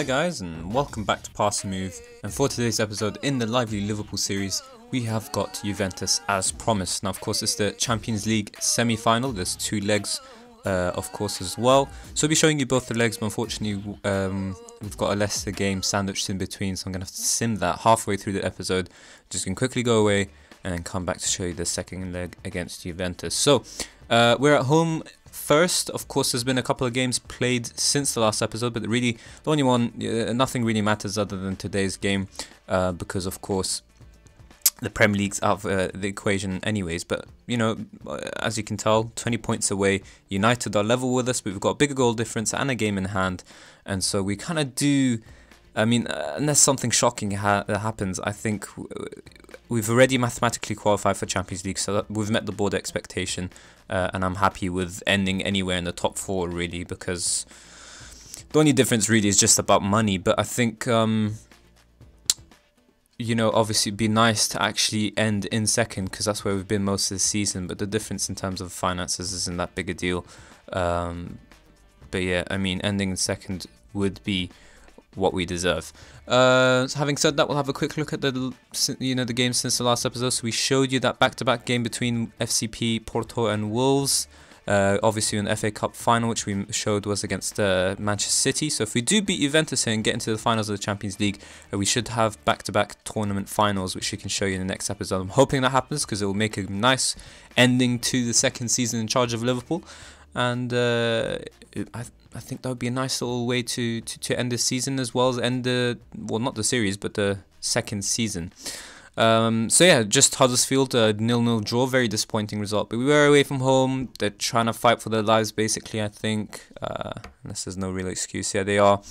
Hi guys, and welcome back to Pass and Move, and for today's episode in the lively Liverpool series we have got Juventus as promised. Now of course it's the Champions League semi-final. There's two legs of course as well, so I'll be showing you both the legs, but unfortunately we've got a Leicester game sandwiched in between, so I'm going to have to sim that halfway through the episode. Just going to quickly go away and then come back to show you the second leg against Juventus. So we're at home first. Of course there's been a couple of games played since the last episode, but really the only one, nothing really matters other than today's game, because of course the Premier League's out of the equation anyways. But you know, as you can tell, 20 points away. United are level with us, but we've got a bigger goal difference and a game in hand, and so we kind of do, I mean, unless something shocking happens, I think we've already mathematically qualified for Champions League, so we've met the board expectation, and I'm happy with ending anywhere in the top four really, because the only difference really is just about money. But I think you know, obviously it'd be nice to actually end in second, because that's where we've been most of the season, but the difference in terms of finances isn't that big a deal. But yeah, I mean, ending in second would be what we deserve. So having said that, we'll have a quick look at the the games since the last episode. So we showed you that back-to-back game between FCP, Porto and Wolves. Obviously an FA Cup final, which we showed was against Manchester City. So if we do beat Juventus here and get into the finals of the Champions League, we should have back-to-back tournament finals, which we can show you in the next episode. I'm hoping that happens, because it will make a nice ending to the second season in charge of Liverpool, and I think that would be a nice little way to end the season, as well as end the, well, not the series, but the second season. So yeah, just Huddersfield, 0-0 draw, very disappointing result, but we were away from home. They're trying to fight for their lives basically, I think, unless there's no real excuse. Yeah, they are,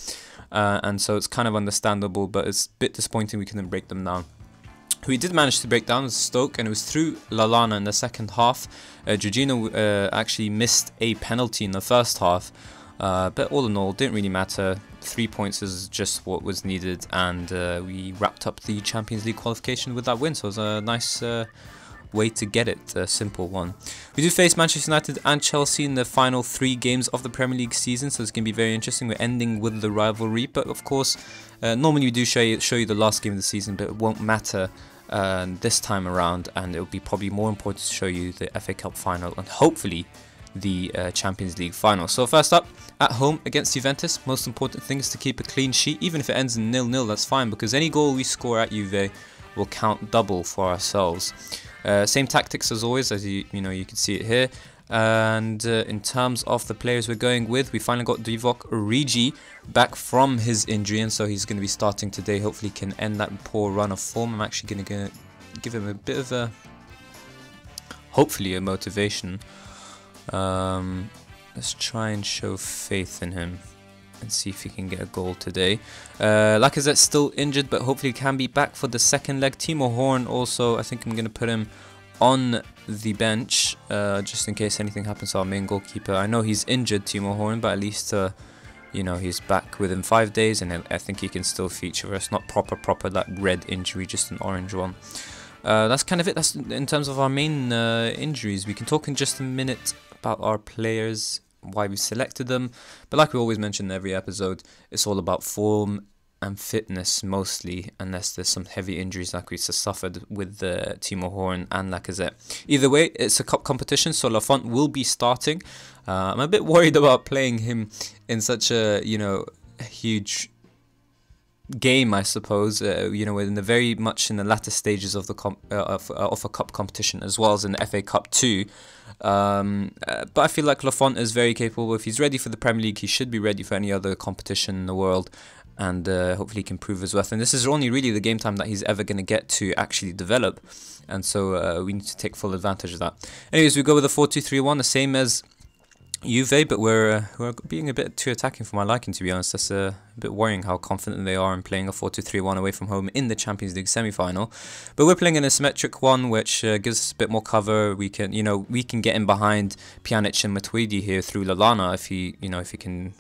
and so it's kind of understandable, but it's a bit disappointing we couldn't break them down. Who we did manage to break down was Stoke, and it was through Lallana in the second half. Jorginho actually missed a penalty in the first half, but all in all, didn't really matter. 3 points is just what was needed, and we wrapped up the Champions League qualification with that win, so it was a nice way to get it, a simple one. We do face Manchester United and Chelsea in the final 3 games of the Premier League season, so it's going to be very interesting. We're ending with the rivalry, but of course, normally we do show you the last game of the season, but it won't matter this time around, and it'll be probably more important to show you the FA Cup final and hopefully the Champions League final. So first up, at home against Juventus, most important thing is to keep a clean sheet. Even if it ends in 0-0, that's fine, because any goal we score at Juve will count double for ourselves. Same tactics as always, as you can see it here. And in terms of the players we're going with, we finally got Divock Origi back from his injury, and so he's going to be starting today. Hopefully can end that poor run of form. I'm actually going to give him a bit of a, hopefully a motivation. Let's try and show faith in him and see if he can get a goal today. Lacazette's still injured, but hopefully can be back for the second leg. Timo Horn also, I think I'm going to put him on the bench, just in case anything happens to our main goalkeeper. I know he's injured, Timo Horn, but at least he's back within 5 days, and I think he can still feature for us. Not proper that red injury, just an orange one. That's kind of it. That's in terms of our main injuries. We can talk in just a minute about our players, why we selected them, but like we always mention in every episode, it's all about form and fitness mostly, unless there's some heavy injuries like we suffered with Timo Horn and Lacazette. Either way, it's a cup competition, so Lafont will be starting. I'm a bit worried about playing him in such a huge game, I suppose. In the very much in the latter stages of the of a cup competition, as well as in the FA Cup too. But I feel like Lafont is very capable. If he's ready for the Premier League, he should be ready for any other competition in the world, and hopefully he can prove his worth. And this is only really the game time that he's ever going to get to actually develop, and so we need to take full advantage of that. Anyways, we go with a 4-2-3-1, the same as Juve, but we're being a bit too attacking for my liking, to be honest. That's a bit worrying how confident they are in playing a 4-2-3-1 away from home in the Champions League semi-final. But we're playing an asymmetric one, which gives us a bit more cover. We can get in behind Pjanic and Matuidi here through Lallana if he can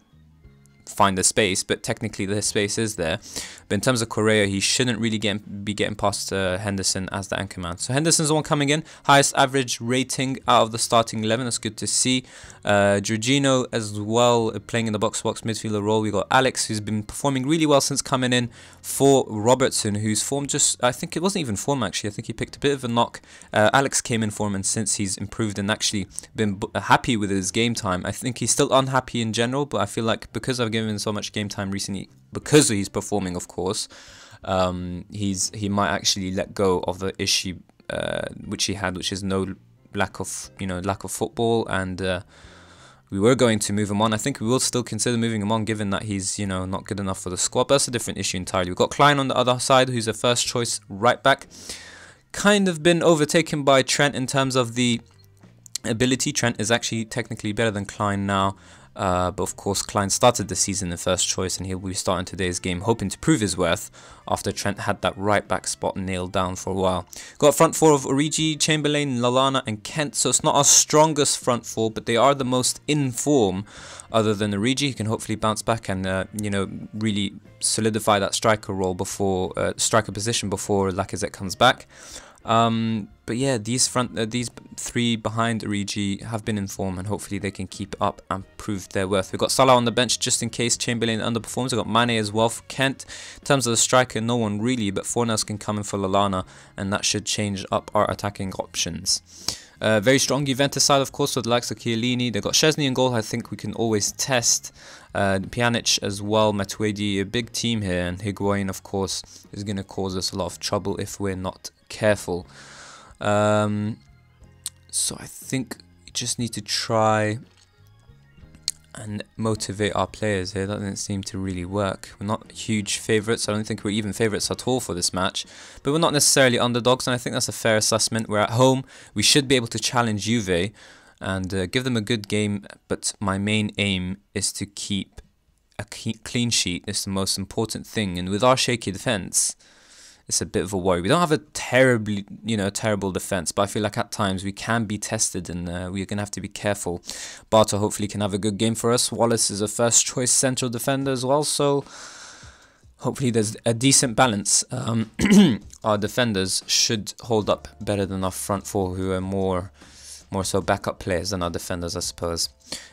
find the space, but technically the space is there. But in terms of Correa, he shouldn't really be getting past Henderson as the anchor man. So Henderson's the one coming in, highest average rating out of the starting 11. That's good to see. Jorginho as well, playing in the box-to-box midfielder role. We got Alex, who's been performing really well since coming in for Robertson, whose form just, I think it wasn't even form actually. I think he picked a bit of a knock. Alex came in for him, and since he's improved and actually been happy with his game time, I think he's still unhappy in general, but I feel like because I've given him so much game time recently, because he's performing, of course, he might actually let go of the issue which he had, which is no lack of football, and we were going to move him on. I think we will still consider moving him on, given that he's not good enough for the squad. But that's a different issue entirely. We've got Klein on the other side, who's a first choice right back. Kind of been overtaken by Trent in terms of the ability. Trent is actually technically better than Klein now. But of course, Klein started the season in first choice, and he'll be starting today's game hoping to prove his worth after Trent had that right back spot nailed down for a while. Got a front four of Origi, Chamberlain, Lallana and Kent, so it's not our strongest front four, but they are the most in form other than Origi. He can hopefully bounce back and really solidify that striker role before striker position before Lacazette comes back. But yeah, these three behind Origi have been in form, and hopefully they can keep up and prove their worth. We've got Salah on the bench just in case Chamberlain underperforms. We've got Mane as well for Kent. In terms of the striker, no one really, but Fornals can come in for Lallana, and that should change up our attacking options. Very strong Juventus side, of course, with the likes of Chiellini. They've got Szczesny in goal. I think we can always test. Pjanic as well, Matuidi, a big team here, and Higuain, of course, is going to cause us a lot of trouble if we're not careful. So I think we just need to try and motivate our players here. That doesn't seem to really work. We're not huge favourites. I don't think we're even favourites at all for this match, but we're not necessarily underdogs, and I think that's a fair assessment. We're at home. We should be able to challenge Juve and give them a good game, but my main aim is to keep a clean sheet. It's the most important thing, and with our shaky defence, it's a bit of a worry. We don't have a terrible defence, but I feel like at times we can be tested, and we're going to have to be careful. Barta hopefully can have a good game for us. Wallace is a first choice central defender as well, so hopefully there's a decent balance. Our defenders should hold up better than our front four, who are more so backup players than our defenders, I suppose.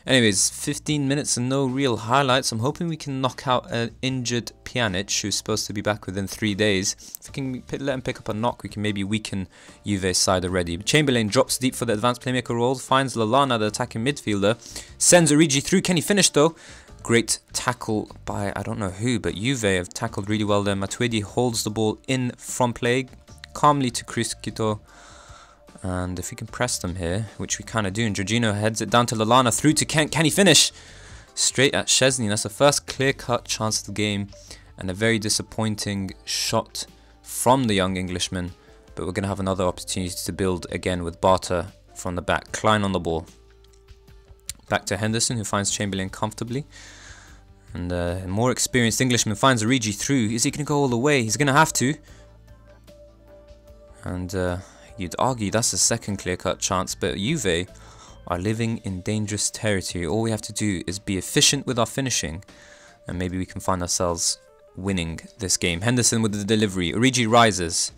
Anyways, 15 minutes and no real highlights. I'm hoping we can knock out an injured Pjanic, who's supposed to be back within 3 days. If we can let him pick up a knock, we can maybe weaken Juve's side already. Chamberlain drops deep for the advanced playmaker role, finds Lallana, the attacking midfielder, sends Origi through. Can he finish though? Great tackle by, I don't know who, but Juve have tackled really well there. Matuidi holds the ball in from play, calmly to Criscito. And if we can press them here, which we kind of do, and Jorginho heads it down to Lallana, through to Kent. Can he finish? Straight at Szczesny. That's the first clear-cut chance of the game, and a very disappointing shot from the young Englishman. But we're going to have another opportunity to build again with Barta from the back. Klein on the ball. Back to Henderson, who finds Chamberlain comfortably. And a more experienced Englishman finds Origi through. Is he going to go all the way? He's going to have to. And you'd argue that's the second clear-cut chance, but Juve are living in dangerous territory. All we have to do is be efficient with our finishing, and maybe we can find ourselves winning this game. Henderson with the delivery. Origi rises.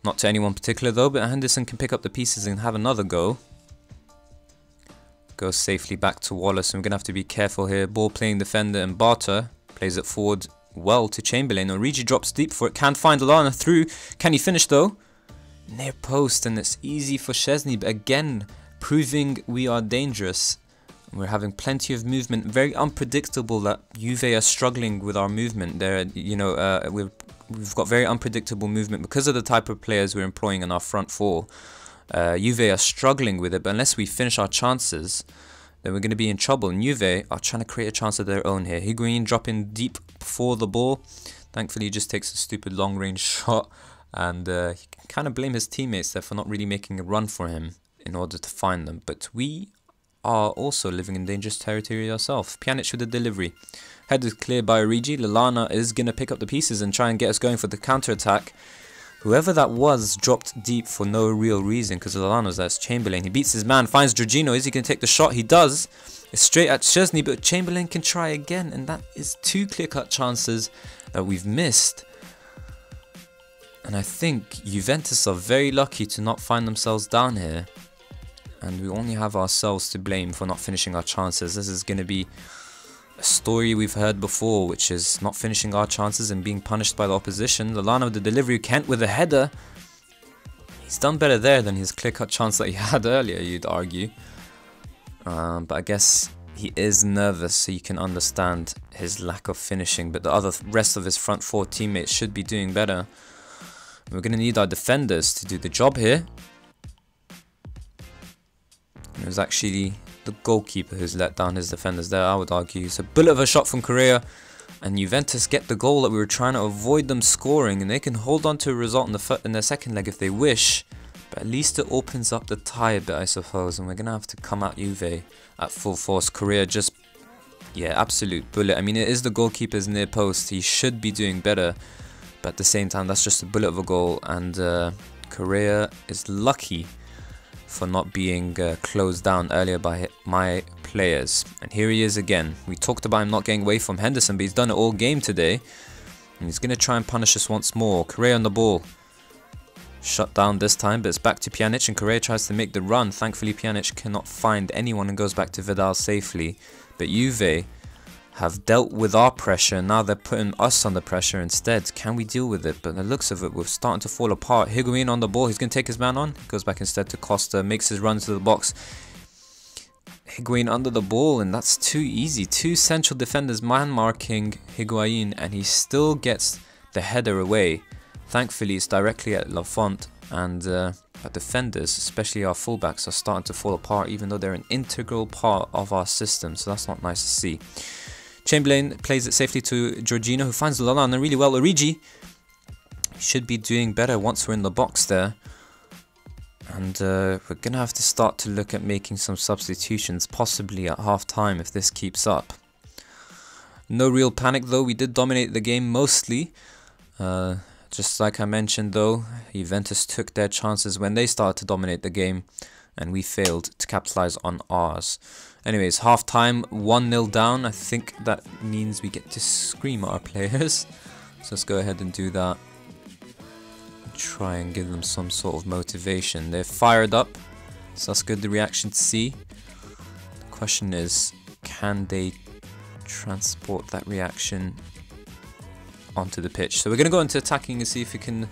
Not to anyone particular though, but Henderson can pick up the pieces and have another go. Goes safely back to Wallace, and we're going to have to be careful here. Ball playing defender, and Barta plays it forward well to Chamberlain. Origi drops deep for it. Can't find Lallana through. Can he finish though? Near post, and it's easy for Szczesny, but again proving we are dangerous. We're having plenty of movement. Very unpredictable that Juve are struggling with our movement. We've got very unpredictable movement because of the type of players we're employing in our front four. Juve are struggling with it, but unless we finish our chances, then we're going to be in trouble. And Juve are trying to create a chance of their own here. Higuain dropping deep for the ball. Thankfully, he just takes a stupid long-range shot. And he can kind of blame his teammates there for not really making a run for him in order to find them. But we are also living in dangerous territory ourselves. Pjanic with the delivery. Headed clear by Origi. Lallana is going to pick up the pieces and try and get us going for the counter-attack. Whoever that was dropped deep for no real reason because Lallana's there. It's Chamberlain. He beats his man, finds Jorginho. Is he going to take the shot? He does. It's straight at Szczesny, but Chamberlain can try again. And that is 2 clear-cut chances that we've missed. And I think Juventus are very lucky to not find themselves down here. And we only have ourselves to blame for not finishing our chances. This is going to be a story we've heard before, which is not finishing our chances and being punished by the opposition. Lallana with the delivery, Kent with a header. He's done better there than his clear-cut chance that he had earlier, you'd argue. But I guess he is nervous, so you can understand his lack of finishing. But the rest of his front 4 teammates should be doing better. We're going to need our defenders to do the job here. It was actually the goalkeeper who's let down his defenders there, I would argue. It's a bullet of a shot from Correa, and Juventus get the goal that we were trying to avoid them scoring, and they can hold on to a result in their second leg if they wish, but at least it opens up the tie a bit, I suppose, and we're going to have to come at Juve at full force. Correa just, yeah, absolute bullet. I mean, it is the goalkeeper's near post. He should be doing better, but at the same time, that's just a bullet of a goal, and Correa is lucky for not being closed down earlier by my players. And here he is again. We talked about him not getting away from Henderson, but he's done it all game today. And he's going to try and punish us once more. Correa on the ball. Shut down this time, but it's back to Pjanic, and Correa tries to make the run. Thankfully, Pjanic cannot find anyone and goes back to Vidal safely. But Juve have dealt with our pressure, now they're putting us under pressure instead. Can we deal with it? But the looks of it, we're starting to fall apart. Higuain on the ball, he's going to take his man on. Goes back instead to Costa, makes his run to the box. Higuain under the ball, and that's too easy. 2 central defenders man-marking Higuain, and he still gets the header away. Thankfully, it's directly at Lafont, and our defenders, especially our fullbacks, are starting to fall apart, even though they're an integral part of our system, so that's not nice to see. Chamberlain plays it safely to Jorginho, who finds Lallana really well. Origi should be doing better once we're in the box there. And we're going to have to start to look at making some substitutions, possibly at half-time if this keeps up. No real panic though, we did dominate the game mostly. Just like I mentioned though, Juventus took their chances when they started to dominate the game, and we failed to capitalize on ours. Anyways, half-time, 1-0 down. I think that means we get to scream at our players. So let's go ahead and do that. Try and give them some sort of motivation. They're fired up, so that's good, the reaction to see. The question is, can they transport that reaction onto the pitch? So we're going to go into attacking and see if we can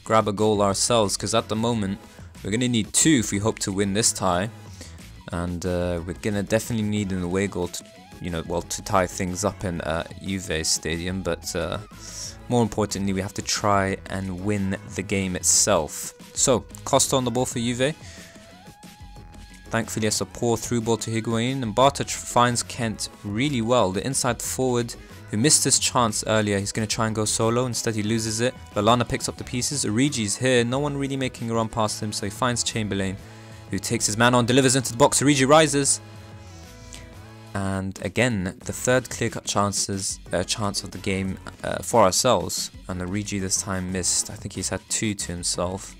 grab a goal ourselves, because at the moment we're going to need 2 if we hope to win this tie. And we're going to definitely need an away goal to, to tie things up in Juve Stadium. But more importantly, we have to try and win the game itself. So, Costa on the ball for Juve. Thankfully, it's a poor through ball to Higuain. And Barta finds Kent really well. The inside forward who missed his chance earlier. He's going to try and go solo. Instead, he loses it. Lallana picks up the pieces. Origi's here. No one really making a run past him. So he finds Chamberlain, who takes his man on, delivers into the box. Origi rises. And again, the third clear-cut chance of the game for ourselves. And Origi this time missed. I think he's had 2 to himself.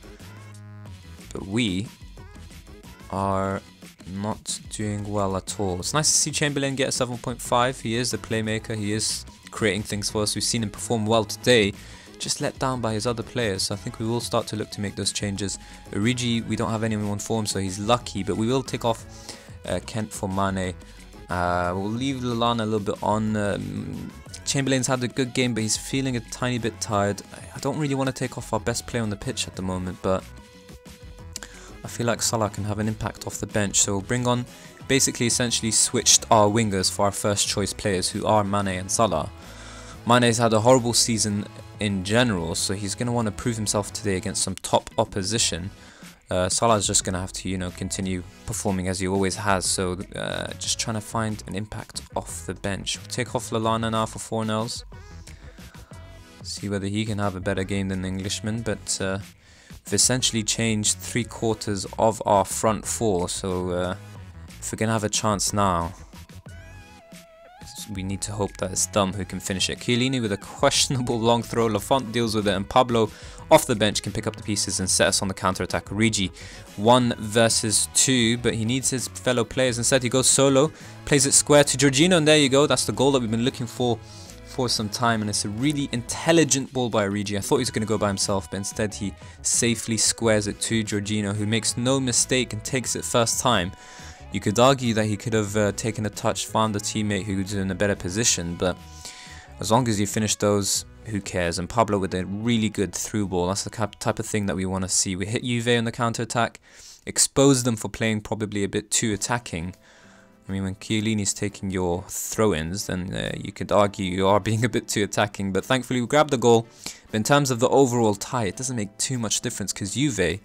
But we are not doing well at all. It's nice to see Chamberlain get a 7.5. He is the playmaker. He is creating things for us. We've seen him perform well today. Just let down by his other players, so I think we will start to look to make those changes. Origi, we don't have anyone for him, so he's lucky, but we will take off Kent for Mane. We'll leave Lallana a little bit on. Chamberlain's had a good game, but he's feeling a tiny bit tired. I don't really want to take off our best player on the pitch at the moment, but I feel like Salah can have an impact off the bench, so we'll bring on, basically essentially switched our wingers for our first choice players, who are Mane and Salah. Mane's had a horrible season in general, so he's going to want to prove himself today against some top opposition. Salah's just going to have to, continue performing as he always has, so just trying to find an impact off the bench. We'll take off Lallana now for 4-0s. See whether he can have a better game than the Englishman, but we've essentially changed 3/4 of our front 4, so if we're going to have a chance now, we need to hope that it's Thumb who can finish it. Chiellini with a questionable long throw. Lafont deals with it, and Pablo off the bench can pick up the pieces and set us on the counter-attack. Origi 1 versus 2, but he needs his fellow players. Instead, he goes solo, plays it square to Jorginho, and there you go. That's the goal that we've been looking for some time, and it's a really intelligent ball by Origi. I thought he was going to go by himself, but instead he safely squares it to Jorginho, who makes no mistake and takes it first time. You could argue that he could have taken a touch, found a teammate who was in a better position, but as long as you finish those, who cares? And Pablo with a really good through ball. That's the type of thing that we want to see. We hit Juve on the counter-attack, expose them for playing probably a bit too attacking. I mean, when Chiellini's taking your throw-ins, then you could argue you are being a bit too attacking. But thankfully, we grabbed the goal. But in terms of the overall tie, it doesn't make too much difference because Juve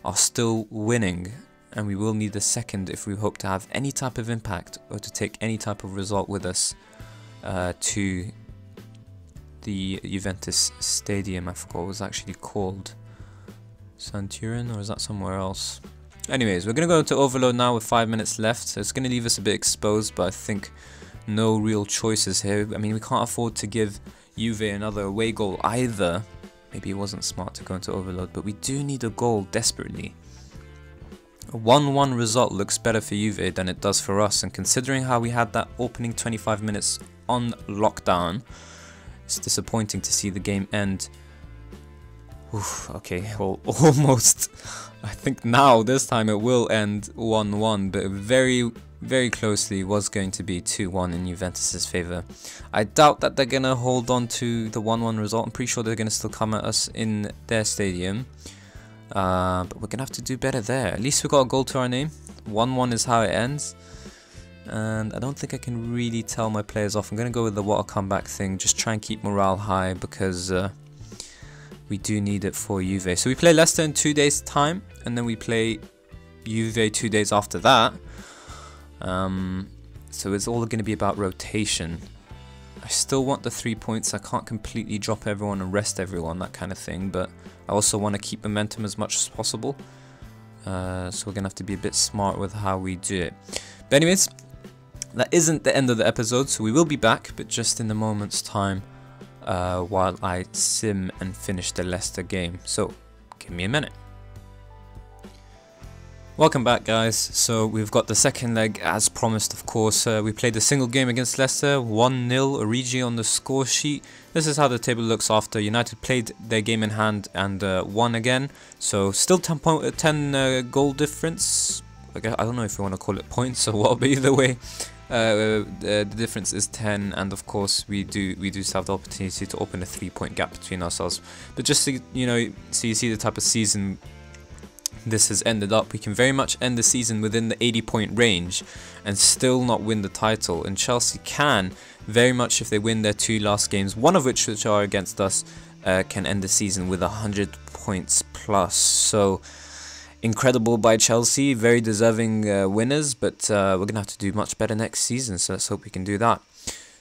are still winning. And we will need a second if we hope to have any type of impact or to take any type of result with us to the Juventus Stadium. I forgot what it was actually called. Santurin, or is that somewhere else? Anyways, we're going to go into overload now with 5 minutes left. So it's going to leave us a bit exposed, but I think no real choices here. I mean, we can't afford to give Juve another away goal either. Maybe it wasn't smart to go into overload, but we do need a goal desperately. A 1-1 result looks better for Juve than it does for us, and considering how we had that opening 25 minutes on lockdown, it's disappointing to see the game end. Oof, okay, well, almost. I think now, this time it will end 1-1, but very, very closely was going to be 2-1 in Juventus' favour. I doubt that they're going to hold on to the 1-1 result. I'm pretty sure they're going to still come at us in their stadium. But we're going to have to do better there. At least we got a goal to our name. 1-1 is how it ends. And I don't think I can really tell my players off. I'm going to go with the water comeback thing. Just try and keep morale high because we do need it for Juve. So we play Leicester in 2 days' time. And then we play Juve 2 days after that. So it's all going to be about rotation. I still want the 3 points. I can't completely drop everyone and rest everyone, that kind of thing. But I also want to keep momentum as much as possible. So we're going to have to be a bit smart with how we do it. But anyways, that isn't the end of the episode. So we will be back, but just in a moment's time while I sim and finish the Leicester game. So give me a minute. Welcome back, guys. So we've got the second leg as promised, of course. We played a single game against Leicester, 1-0, Origi on the score sheet. This is how the table looks after United played their game in hand and won again. So still 10 goal difference. I don't know if you want to call it points or what, but either way, the difference is 10, and of course we do still have the opportunity to open a 3-point gap between ourselves. But just to, so you see the type of season this has ended up, we can very much end the season within the 80-point range and still not win the title. And Chelsea can very much, if they win their 2 last games, one of which are against us, can end the season with 100 points plus. So incredible by Chelsea, very deserving winners, but we're gonna have to do much better next season. So let's hope we can do that.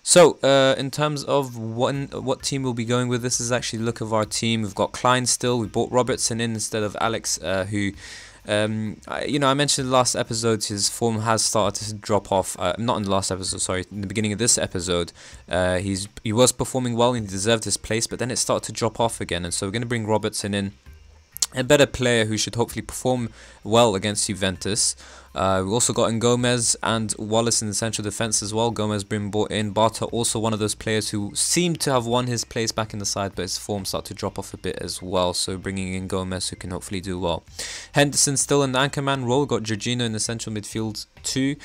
So, in terms of what team we'll be going with, this is actually the look of our team. We've got Klein still. We brought Robertson in instead of Alex, who, I mentioned in the last episode, his form has started to drop off. Not in the last episode, sorry, in the beginning of this episode. He was performing well and he deserved his place, but then it started to drop off again. And so we're going to bring Robertson in, a better player who should hopefully perform well against Juventus. We've also got in Gomez and Wallace in the central defence as well. Gomez been brought in. Barta also one of those players who seemed to have won his place back in the side, but his form started to drop off a bit as well. So bringing in Gomez, who can hopefully do well. Henderson still in the anchorman role. Got Jorginho in the central midfield too.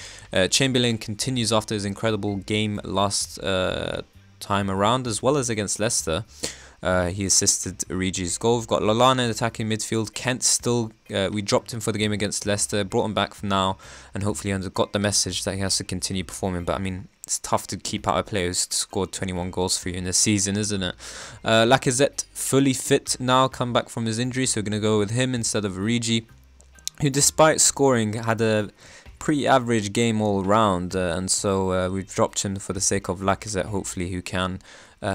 Chamberlain continues after his incredible game last time around, as well as against Leicester. He assisted Origi's goal. We've got Lallana in attacking midfield. Kent still, we dropped him for the game against Leicester, brought him back for now, and hopefully got the message that he has to continue performing. But I mean, it's tough to keep out a player who's scored 21 goals for you in the season, isn't it? Lacazette fully fit now, come back from his injury, so we're going to go with him instead of Origi, who despite scoring had a pretty average game all round, and so we've dropped him for the sake of Lacazette, hopefully, who can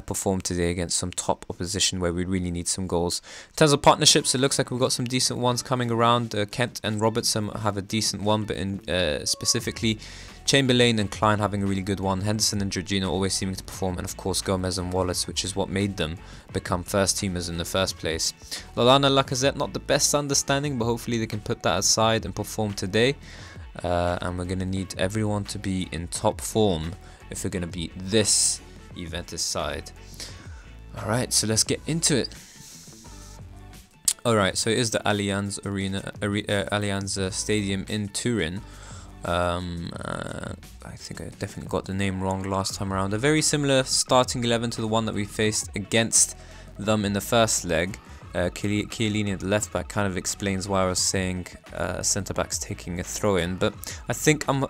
perform today against some top opposition where we really need some goals. In terms of partnerships, it looks like we've got some decent ones coming around. Kent and Robertson have a decent one, but in specifically Chamberlain and Klein having a really good one. Henderson and Jorginho always seeming to perform, and of course Gomez and Wallace, which is what made them become first teamers in the first place. Lallana, Lacazette, not the best understanding, but hopefully they can put that aside and perform today. And we're going to need everyone to be in top form if we're going to beat this Juventus side. Alright, so let's get into it. Alright, so it is the Allianz Allianz Stadium in Turin. I think I definitely got the name wrong last time around. A very similar starting 11 to the one that we faced against them in the first leg. Chiellini at the left back kind of explains why I was saying centre backs taking a throw in, but I think I'm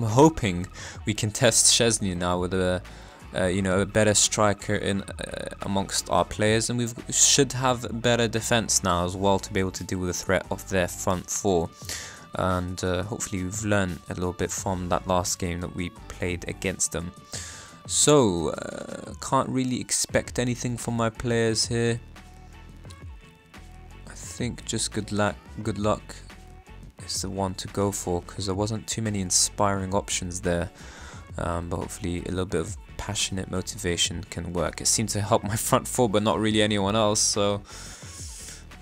hoping we can test Szczesny now with a a better striker in amongst our players, and we should have better defence now as well to be able to deal with the threat of their front four. And hopefully we've learned a little bit from that last game that we played against them. So can't really expect anything from my players here. I think just good luck is the one to go for, because there wasn't too many inspiring options there. But hopefully a little bit of passionate motivation can work. It seemed to help my front four, but not really anyone else. So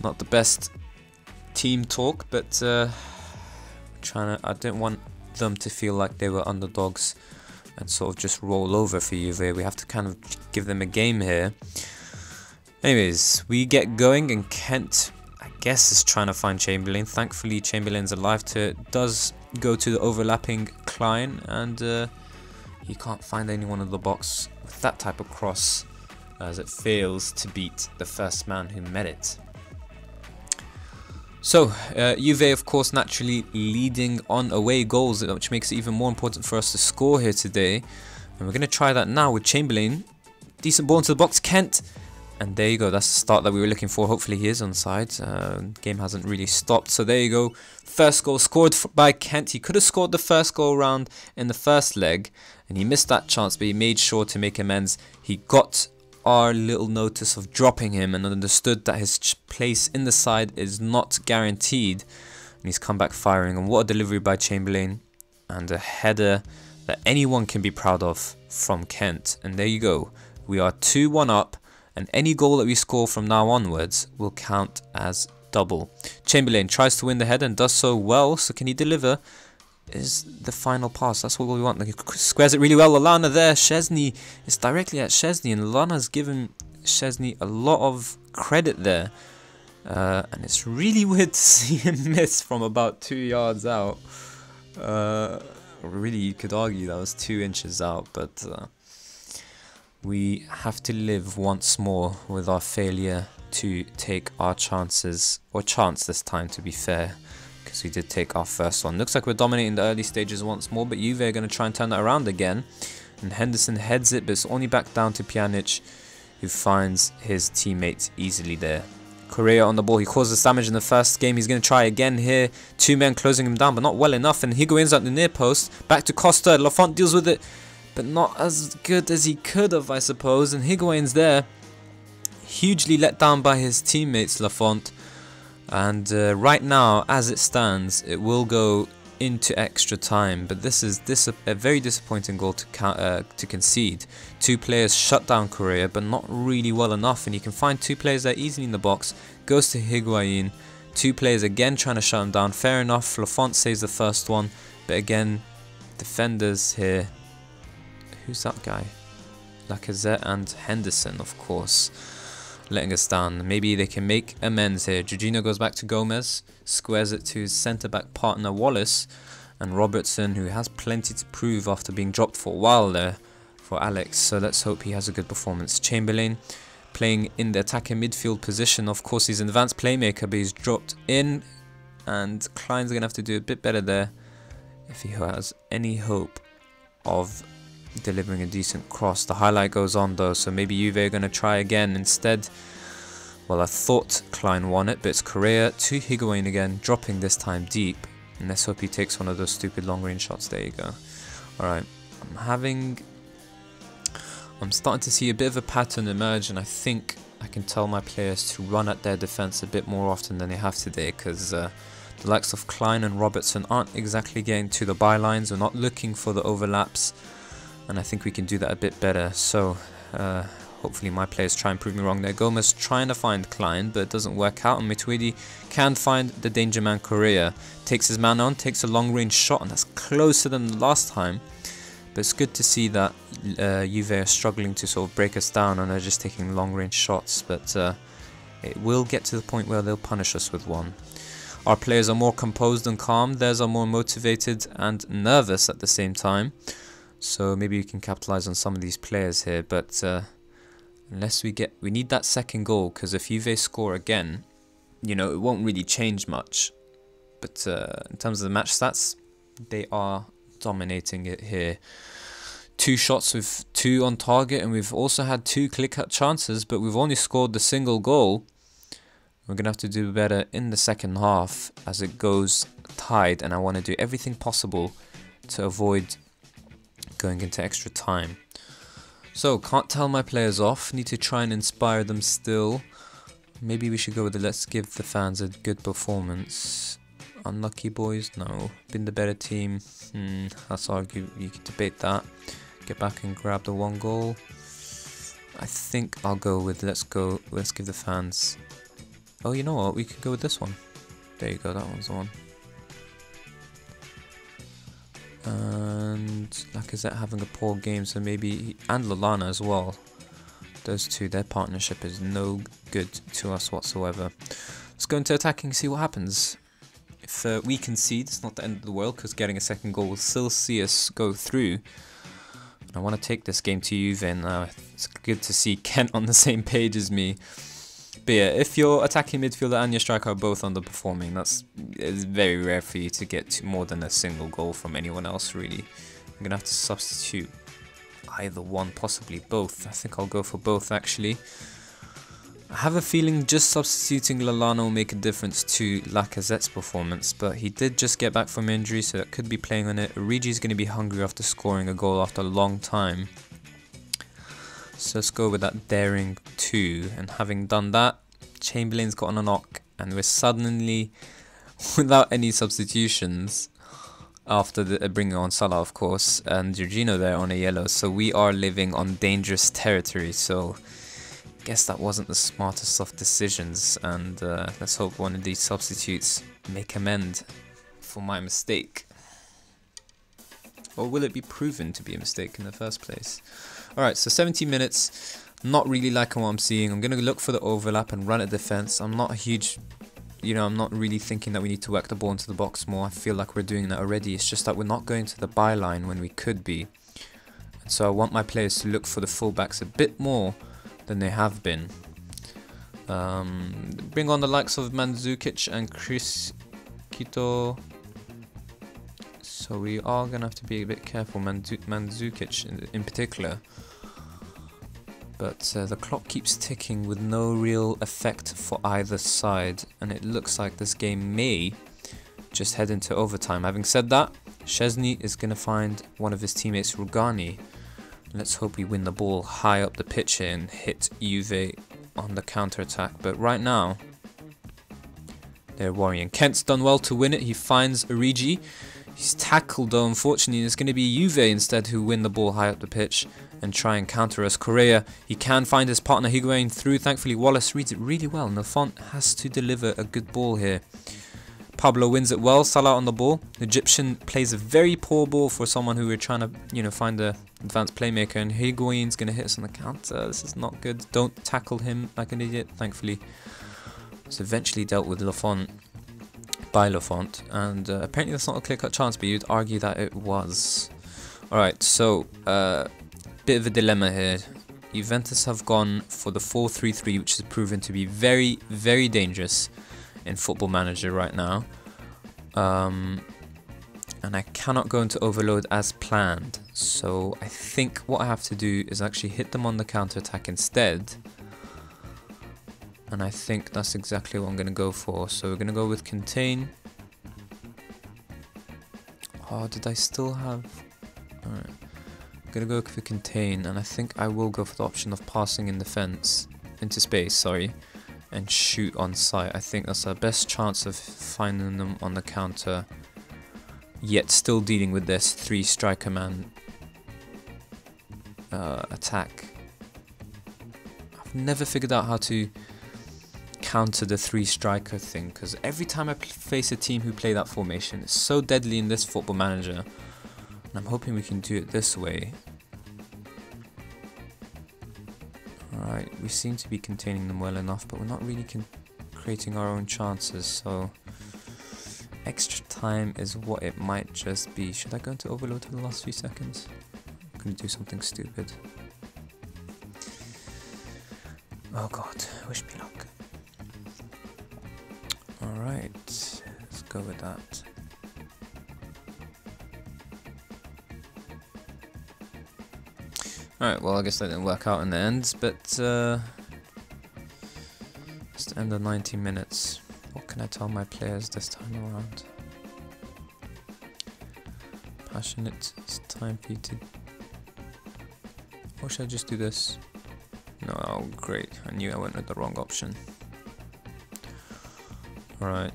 not the best team talk, but I don't want them to feel like they were underdogs and sort of just roll over for Juve. We have to kind of give them a game here. Anyways, we get going, and Kent, I guess, is trying to find Chamberlain. Thankfully, Chamberlain's alive to it. Does go to the overlapping Klein, and he can't find anyone in the box with that type of cross, as it fails to beat the first man who met it. So, Juve, of course, naturally leading on away goals, which makes it even more important for us to score here today. And we're going to try that now with Chamberlain. Decent ball into the box, Kent. And there you go, that's the start that we were looking for. Hopefully he is onside. Game hasn't really stopped. So there you go, first goal scored by Kent. He could have scored the first goal round in the first leg, and he missed that chance, but he made sure to make amends. He got our little notice of dropping him and understood that his place in the side is not guaranteed, and he's come back firing. And what a delivery by Chamberlain, and a header that anyone can be proud of from Kent. And there you go, we are 2-1 up, and any goal that we score from now onwards will count as double. Chamberlain tries to win the header and does so well. So can he deliver? Is the final pass, that's what we want. He squares it really well. Lallana there, Szczesny is directly at Szczesny, and Lallana's given Szczesny a lot of credit there. And it's really weird to see him miss from about 2 yards out. Really, you could argue that was 2 inches out, but we have to live once more with our failure to take our chances, or chance this time to be fair, because we did take our first one. Looks like we're dominating the early stages once more, but Juve are going to try and turn that around again. And Henderson heads it, but it's only back down to Pjanic, who finds his teammate easily there. Correa on the ball, he causes damage in the first game. He's going to try again here. 2 men closing him down, but not well enough. And Higuain's at the near post. Back to Costa. Lafont deals with it, but not as good as he could have, I suppose. And Higuain's there, hugely let down by his teammates, Lafont. And right now, as it stands, it will go into extra time. But this is a very disappointing goal to concede. 2 players shut down Correa, but not really well enough. And you can find 2 players there easily in the box. Goes to Higuain. 2 players again trying to shut him down. Fair enough. Lafont saves the first one, but again, defenders here. Who's that guy? Lacazette and Henderson, of course, letting us down. Maybe they can make amends here. Jorginho goes back to Gomez, squares it to his centre-back partner Wallace, and Robertson, who has plenty to prove after being dropped for a while there for Alex. So let's hope he has a good performance. Chamberlain playing in the attacking midfield position. Of course, he's an advanced playmaker, but he's dropped in, and Klein's going to have to do a bit better there if he has any hope of delivering a decent cross. The highlight goes on though, so maybe Juve are going to try again instead. Well, I thought Klein won it, but it's Correa to Higuain again, dropping this time deep. And let's hope he takes one of those stupid long range shots. There you go. Alright, I'm having I'm starting to see a bit of a pattern emerge, and I think I can tell my players to run at their defense a bit more often than they have today, because the likes of Klein and Robertson aren't exactly getting to the bylines. We're not looking for the overlaps, and I think we can do that a bit better. So hopefully my players try and prove me wrong there. Gomez trying to find Klein, but it doesn't work out, and Mituidi can find the danger man Correa. Takes his man on, takes a long range shot, and that's closer than the last time. But it's good to see that Juve are struggling to sort of break us down, and they're just taking long range shots. But it will get to the point where they'll punish us with one. Our players are more composed and calm. Theirs are more motivated and nervous at the same time. So maybe we can capitalize on some of these players here. But unless we need that second goal, because if Juve score again, you know, it won't really change much. But in terms of the match stats, they are dominating it here. 2 shots with 2 on target, and we've also had 2 clear-cut chances, but we've only scored the single goal. We're going to have to do better in the second half as it goes tied, and I want to do everything possible to avoid going into extra time. So, can't tell my players off, need to try and inspire them still. Maybe we should go with the let's give the fans a good performance. Unlucky boys? No. Been the better team? Let's argue, you could debate that. Get back and grab the 1 goal. I think I'll go with let's give the fans... Oh, you know what? We could go with this one. There you go, that one's the one. And Lacazette having a poor game, so maybe... And Lallana as well. Those two, their partnership is no good to us whatsoever. Let's go into attacking, see what happens. If we concede, it's not the end of the world, because getting a second goal will still see us go through. I want to take this game to Juve, and it's good to see Kent on the same page as me. But yeah, if your attacking midfielder and your striker are both underperforming, it's very rare for you to get to more than a single goal from anyone else, really. I'm going to have to substitute either one, possibly both. I think I'll go for both, actually. I have a feeling just substituting Lallana will make a difference to Lacazette's performance, but he did just get back from injury, so that could be playing on it. Origi's going to be hungry after scoring a goal after a long time. So let's go with that daring 2, and having done that, Chamberlain's got on a knock, and we're suddenly, without any substitutions, after bringing on Salah, of course, and Jorginho there on a yellow, so we are living on dangerous territory. So guess that wasn't the smartest of decisions, and let's hope one of these substitutes make amend for my mistake. Or will it be proven to be a mistake in the first place? Alright, so 17 minutes, not really liking what I'm seeing. I'm going to look for the overlap and run at defense. I'm not a huge, I'm not really thinking that we need to work the ball into the box more. I feel like we're doing that already. It's just that we're not going to the byline when we could be. And so I want my players to look for the fullbacks a bit more than they have been. Bring on the likes of Mandzukic and Chris Quito. So we are going to have to be a bit careful, Mandzukic in particular. But the clock keeps ticking with no real effect for either side. And it looks like this game may just head into overtime. Having said that, Szczesny is going to find one of his teammates, Rugani. Let's hope we win the ball high up the pitch here and hit Juve on the counter-attack. But right now, they're worrying. Kent's done well to win it. He finds Origi. He's tackled though, unfortunately. It's going to be Juve instead who win the ball high up the pitch and try and counter us. Correa, he can find his partner Higuain through. Thankfully, Wallace reads it really well. Nafont has to deliver a good ball here. Pablo wins it well. Salah on the ball. The Egyptian plays a very poor ball for someone who we're trying to, find the advanced playmaker. And Higuain's going to hit us on the counter. This is not good. Don't tackle him like an idiot. Thankfully, it's eventually dealt with by Lafont, and apparently that's not a clear-cut chance, but you'd argue that it was. Alright, so bit of a dilemma here. Juventus have gone for the 4-3-3, which has proven to be very, very dangerous in Football Manager right now. And I cannot go into overload as planned, so I think what I have to do is actually hit them on the counter-attack instead. And I think that's exactly what I'm going to go for. So we're going to go with contain. Oh, did I still have... Alright. gonna go for contain, and I think I will go for the option of passing in defense into space, sorry, and shoot on sight. I think that's our best chance of finding them on the counter, yet still dealing with this 3 striker man attack. I've never figured out how to counter the 3 striker thing, because every time I face a team who play that formation, it's so deadly in this Football Manager, and I'm hoping we can do it this way. Alright, we seem to be containing them well enough, but we're not really creating our own chances, so extra time is what it might just be. Should I go into overload for the last few seconds? I'm gonna do something stupid. Oh god, wish me luck. Alright, let's go with that. Alright, well I guess that didn't work out in the end, but let's end the 90 minutes. What can I tell my players this time around? Passionate, it's time for you to... Or should I just do this? No, oh great, I knew I went with the wrong option. Alright.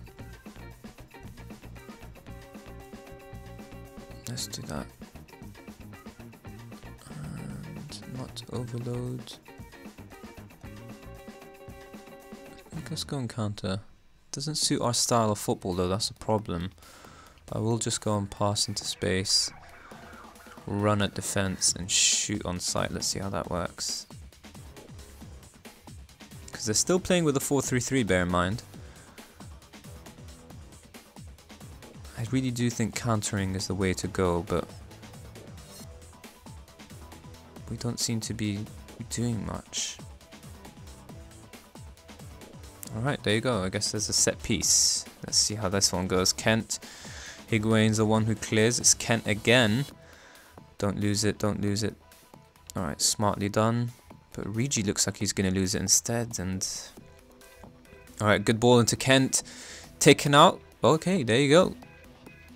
Let's do that. And not overload. I think let's go and counter. Doesn't suit our style of football though, that's a problem. I will just go and pass into space, run at defense and shoot on sight. Let's see how that works. Because they're still playing with a 4-3-3, bear in mind. I really do think countering is the way to go, but we don't seem to be doing much. Alright, there you go. I guess there's a set piece. Let's see how this one goes. Kent. Higuain's the one who clears. It's Kent again. Don't lose it, don't lose it. Alright, smartly done. But Rigi looks like he's going to lose it instead. And alright, good ball into Kent. Taken out. Okay, there you go.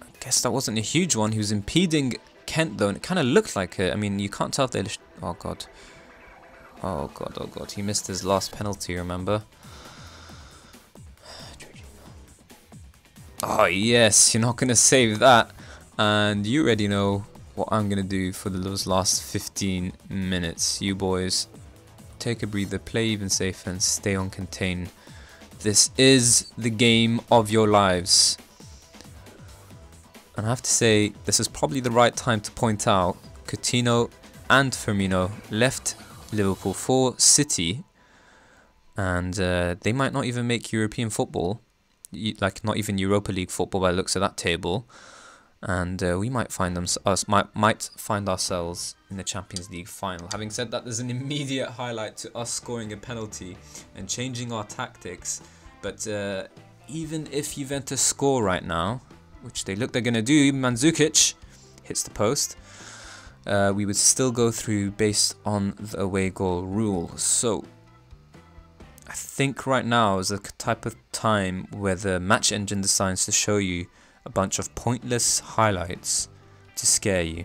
I guess that wasn't a huge one. He was impeding Kent though, and it kind of looked like it. I mean, you can't tell if they... Oh god. Oh god, oh god. He missed his last penalty, remember? Oh yes, you're not going to save that. And you already know what I'm going to do for those last 15 minutes. You boys, take a breather, play even safer and stay on contain. This is the game of your lives. And I have to say, this is probably the right time to point out Coutinho and Firmino left Liverpool for City. And they might not even make European football. Like not even Europa League football by the looks of that table, and we might find might find ourselves in the Champions League final. Having said that, there's an immediate highlight to us scoring a penalty and changing our tactics. But even if Juventus score right now, which they look they're gonna do, Mandzukic hits the post, we would still go through based on the away goal rule. So I think right now is a type of time where the match engine decides to show you a bunch of pointless highlights to scare you.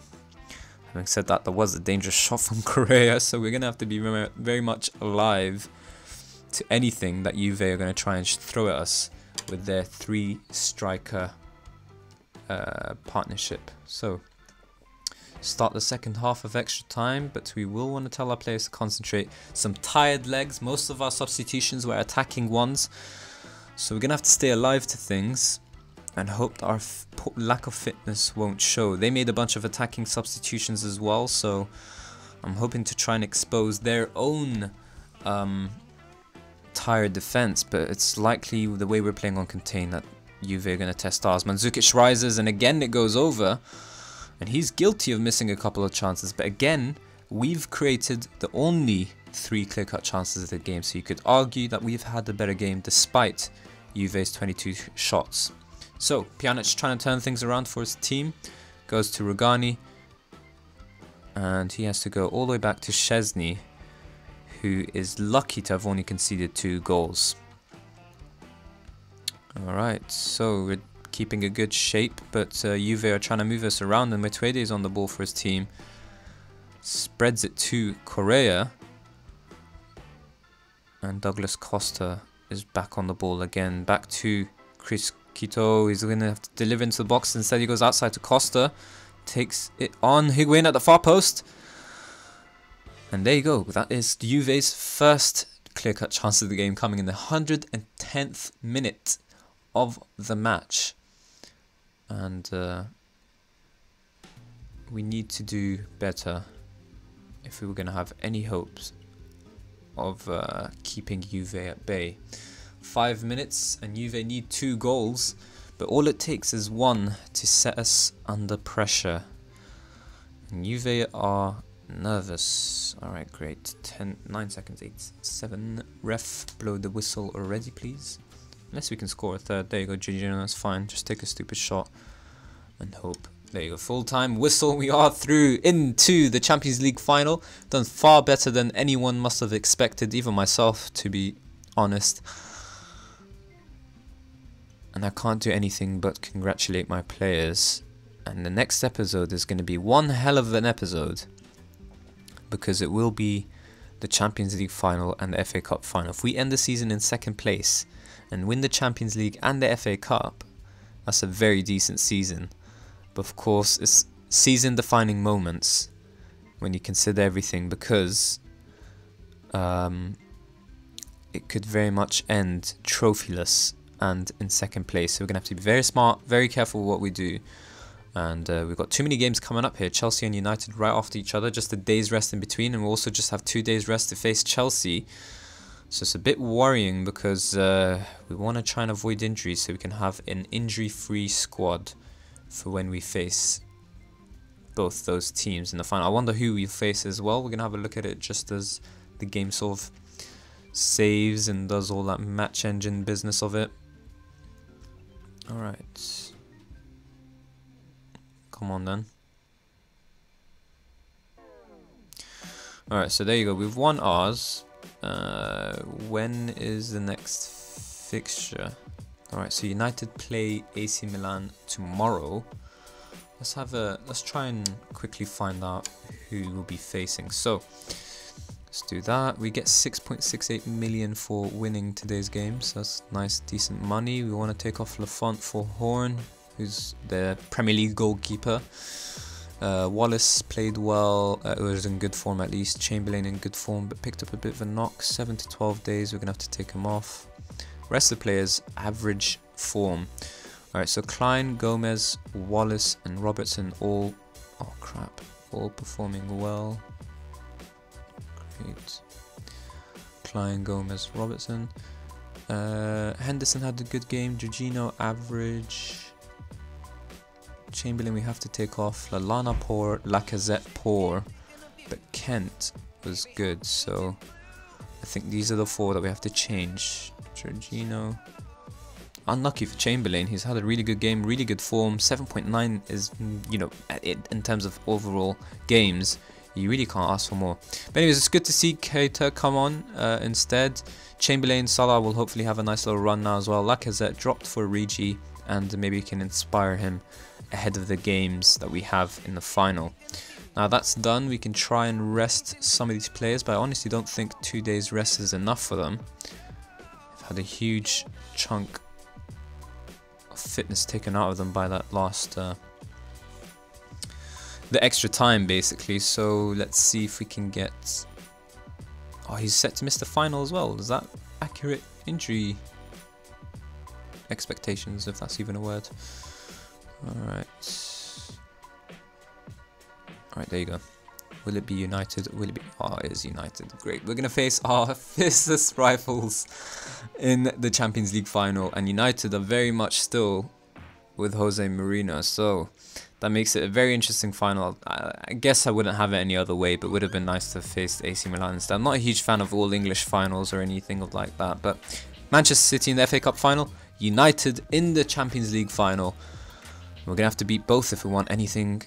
Having said that, there was a dangerous shot from Correa, so we're going to have to be very much alive to anything that Juve are going to try and throw at us with their 3 striker partnership. So start the second half of extra time, but we will want to tell our players to concentrate. Some tired legs. Most of our substitutions were attacking ones, so we're gonna have to stay alive to things and hope that our lack of fitness won't show. They made a bunch of attacking substitutions as well, so I'm hoping to try and expose their own tired defense, but it's likely the way we're playing on contain that Juve are gonna test ours. Mandzukic rises and again it goes over. And he's guilty of missing a couple of chances. But again, we've created the only 3 clear-cut chances of the game. So you could argue that we've had the better game despite Juve's 22 shots. So Pjanic trying to turn things around for his team. Goes to Rugani. And he has to go all the way back to Szczesny, who is lucky to have only conceded 2 goals. Alright, so we're keeping a good shape, but Juve are trying to move us around, and Matuidi is on the ball for his team. Spreads it to Correa. And Douglas Costa is back on the ball again. Back to Chris Quito. He's going to have to deliver into the box. Instead, he goes outside to Costa. Takes it on. Higuain at the far post. And there you go. That is Juve's first clear-cut chance of the game, coming in the 110th minute of the match. And we need to do better if we were going to have any hopes of keeping Juve at bay. 5 minutes and Juve need 2 goals, but all it takes is 1 to set us under pressure. And Juve are nervous. Alright, great. 9 seconds, 8, 7. Ref, blow the whistle already, please. Unless we can score a third. There you go, Giorgino, that's fine. Just take a stupid shot and hope. There you go, full-time whistle. We are through into the Champions League final. Done far better than anyone must have expected, even myself, to be honest. And I can't do anything but congratulate my players. And the next episode is going to be one hell of an episode, because it will be the Champions League final and the FA Cup final. If we end the season in 2nd place and win the Champions League and the FA Cup, that's a very decent season. But of course, it's season-defining moments when you consider everything, because it could very much end trophyless and in 2nd place. So we're going to have to be very smart, very careful with what we do. And we've got too many games coming up here. Chelsea and United right after each other, just a day's rest in between. And we'll also just have 2 days rest to face Chelsea. So it's a bit worrying, because we want to try and avoid injuries so we can have an injury-free squad for when we face both those teams in the final. I wonder who we face as well. We're going to have a look at it just as the game sort of saves and does all that match engine business of it. Alright. Come on then. Alright, so there you go. We've won ours. When is the next fixture? Alright, so United play AC Milan tomorrow. Let's try and quickly find out who we'll be facing. So let's do that. We get 6.68 million for winning today's game, so that's nice, decent money. We want to take off Lafont for Horn, who's the Premier League goalkeeper. Wallace played well, was in good form at least. Chamberlain in good form, but picked up a bit of a knock. 7 to 12 days, we're going to have to take him off. Rest of the players, average form. Alright, so Klein, Gomez, Wallace and Robertson all performing well. Great. Klein, Gomez, Robertson. Henderson had a good game. Jorginho, average. Chamberlain we have to take off. Lallana poor, Lacazette poor, but Kent was good, so I think these are the 4 that we have to change. Jorginho, unlucky for Chamberlain. He's had a really good game, really good form. 7.9 is, you know, in terms of overall games, you really can't ask for more. But anyways, it's good to see Keita come on instead. Chamberlain, Salah will hopefully have a nice little run now as well. Lacazette dropped for Origi, and maybe we can inspire him ahead of the games that we have in the final. Now that's done, we can try and rest some of these players, but I honestly don't think 2 days rest is enough for them. I've had a huge chunk of fitness taken out of them by that last the extra time basically. So let's see if we can get... Oh, he's set to miss the final as well. Is that accurate injury expectations, if that's even a word? Alright, there you go. Will it be United? Will it be... Oh, it is United. Great. We're going to face our fiercest rivals in the Champions League final. And United are very much still with Jose Mourinho. So that makes it a very interesting final. I guess I wouldn't have it any other way, but it would have been nice to face AC Milan instead. I'm not a huge fan of all English finals or anything like that. But Manchester City in the FA Cup final. United in the Champions League final. We're going to have to beat both if we want anything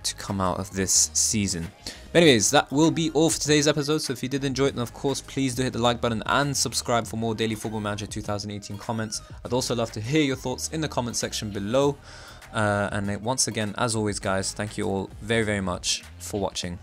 to come out of this season. But anyways, that will be all for today's episode. So if you did enjoy it, then of course, please do hit the like button and subscribe for more Daily Football Manager 2018 comments. I'd also love to hear your thoughts in the comment section below. And once again, as always, guys, thank you all very, very much for watching.